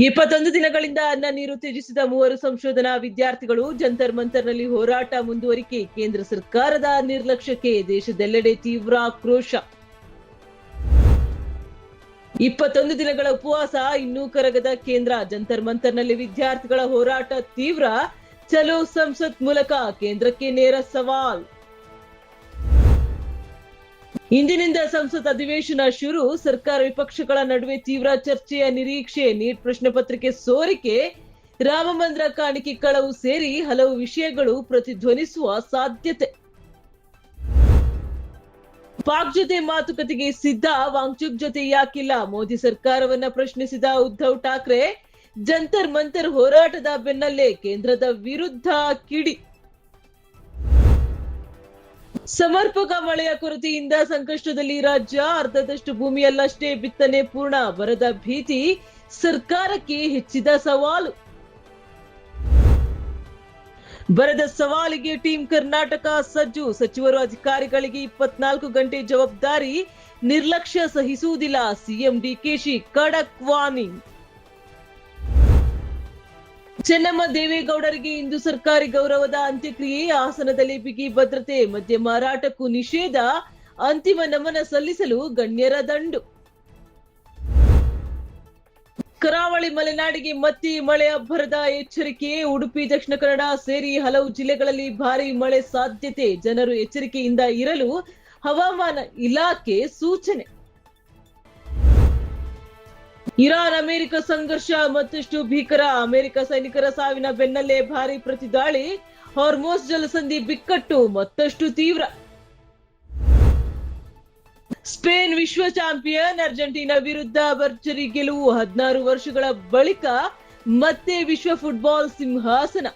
21 ದಿನಗಳಿಂದ ಅನ್ನ ನೀರು ತ್ಯಜಿಸಿದ 3 ಸಂಶೋಧನಾ ವಿದ್ಯಾರ್ಥಿಗಳು ಜಂತರ್ ಮಂತರ್ನಲ್ಲಿ ಹೋರಾಟ ಮುಂದುವರಿಕೆ. ಕೇಂದ್ರ ಸರ್ಕಾರದ ನಿರ್ಲಕ್ಷ್ಯಕ್ಕೆ ದೇಶದೆಲ್ಲೆಡೆ ತೀವ್ರ ಆಕ್ರೋಶ. 21 ದಿನಗಳ ಉಪವಾಸ ಇನ್ನೂ ಕರಗದ ಕೇಂದ್ರ. ಜಂತರ್ ಮಂತರ್ನಲ್ಲಿ ವಿದ್ಯಾರ್ಥಿಗಳ ಹೋರಾಟ ತೀವ್ರ. ಚಲೋ ಸಂಸತ್ ಮೂಲಕ ಕೇಂದ್ರಕ್ಕೆ ನೇರ ಸವಾಲ್. ಇಂದಿನಿಂದ ಸಂಸತ್ ಅಧಿವೇಶನ ಶುರು. ಸರ್ಕಾರ ವಿಪಕ್ಷಗಳ ನಡುವೆ ತೀವ್ರ ಚರ್ಚೆಯ ನಿರೀಕ್ಷೆ. ನೀಟ್ ಪ್ರಶ್ನೆ ಪತ್ರಿಕೆ ಸೋರಿಕೆ, ರಾಮ ಮಂದಿರ ಕಾಣಿಕೆ ಕಳವು ಸೇರಿ ಹಲವು ವಿಷಯಗಳು ಪ್ರತಿಧ್ವನಿಸುವ ಸಾಧ್ಯತೆ. ಪಾಕ್ ಜೊತೆ ಮಾತುಕತೆಗೆ ಸಿದ್ಧ, ವಾಂಗ್ಚುಕ್ ಜೊತೆ ಯಾಕಿಲ್ಲ? ಮೋದಿ ಸರ್ಕಾರವನ್ನ ಪ್ರಶ್ನಿಸಿದ ಉದ್ಧವ್ ಠಾಕ್ರೆ. ಜಂತರ್ ಮಂತರ್ ಹೋರಾಟದ ಬೆನ್ನಲ್ಲೇ ಕೇಂದ್ರದ ವಿರುದ್ಧ ಕಿಡಿ. ಸಮರ್ಪಕ ಮಳೆಯ ಕೊರತೆಯಿಂದ ಸಂಕಷ್ಟದಲ್ಲಿ ರಾಜ್ಯ. ಅರ್ಧದಷ್ಟು ಭೂಮಿಯಲ್ಲಷ್ಟೇ ಬಿತ್ತನೆ ಪೂರ್ಣ. ಬರದ ಭೀತಿ ಸರ್ಕಾರಕ್ಕೆ ಹೆಚ್ಚಿದ ಸವಾಲು. ಬರದ ಸವಾಲಿಗೆ ಟೀಮ್ ಕರ್ನಾಟಕ ಸಜ್ಜು. ಸಚಿವರು ಅಧಿಕಾರಿಗಳಿಗೆ 24 ಗಂಟೆ ಜವಾಬ್ದಾರಿ. ನಿರ್ಲಕ್ಷ್ಯ ಸಹಿಸುವುದಿಲ್ಲ. ಸಿಎಂ ಡಿಕೆಶಿ ಖಡಕ್ ವಾರ್ನಿಂಗ್. ಚೆನ್ನಮ್ಮ ದೇವೇಗೌಡರಿಗೆ ಇಂದು ಸರ್ಕಾರಿ ಗೌರವದ ಅಂತ್ಯಕ್ರಿಯೆ. ಹಾಸನದಲ್ಲಿ ಬಿಗಿ ಭದ್ರತೆ. ಮದ್ಯ ಮಾರಾಟಕ್ಕೂ ನಿಷೇಧ. ಅಂತಿಮ ನಮನ ಸಲ್ಲಿಸಲು ಗಣ್ಯರ ದಂಡು. ಕರಾವಳಿ ಮಲೆನಾಡಿಗೆ ಮತ್ತೆ ಮಳೆ ಅಬ್ಬರದ ಎಚ್ಚರಿಕೆ. ಉಡುಪಿ, ದಕ್ಷಿಣ ಕನ್ನಡ ಸೇರಿ ಹಲವು ಜಿಲ್ಲೆಗಳಲ್ಲಿ ಭಾರೀ ಮಳೆ ಸಾಧ್ಯತೆ. ಜನರು ಎಚ್ಚರಿಕೆಯಿಂದ ಇರಲು ಹವಾಮಾನ ಇಲಾಖೆ ಸೂಚನೆ. ಇರಾನ್ ಅಮೆರಿಕ ಸಂಘರ್ಷ ಮತ್ತಷ್ಟು ಭೀಕರ. ಅಮೆರಿಕ ಸೈನಿಕರ ಸಾವಿನ ಬೆನ್ನಲ್ಲೇ ಭಾರೀ ಪ್ರತಿದಾಳಿ. ಹಾರ್ಮೋಸ್ ಜಲಸಂಧಿ ಬಿಕ್ಕಟ್ಟು ಮತ್ತಷ್ಟು ತೀವ್ರ. ಸ್ಪೇನ್ ವಿಶ್ವ ಚಾಂಪಿಯನ್. ಅರ್ಜೆಂಟೀನಾ ವಿರುದ್ಧ ಭರ್ಜರಿ ಗೆಲುವು. 16 ವರ್ಷಗಳ ಬಳಿಕ ಮತ್ತೆ ವಿಶ್ವ ಫುಟ್ಬಾಲ್ ಸಿಂಹಾಸನ.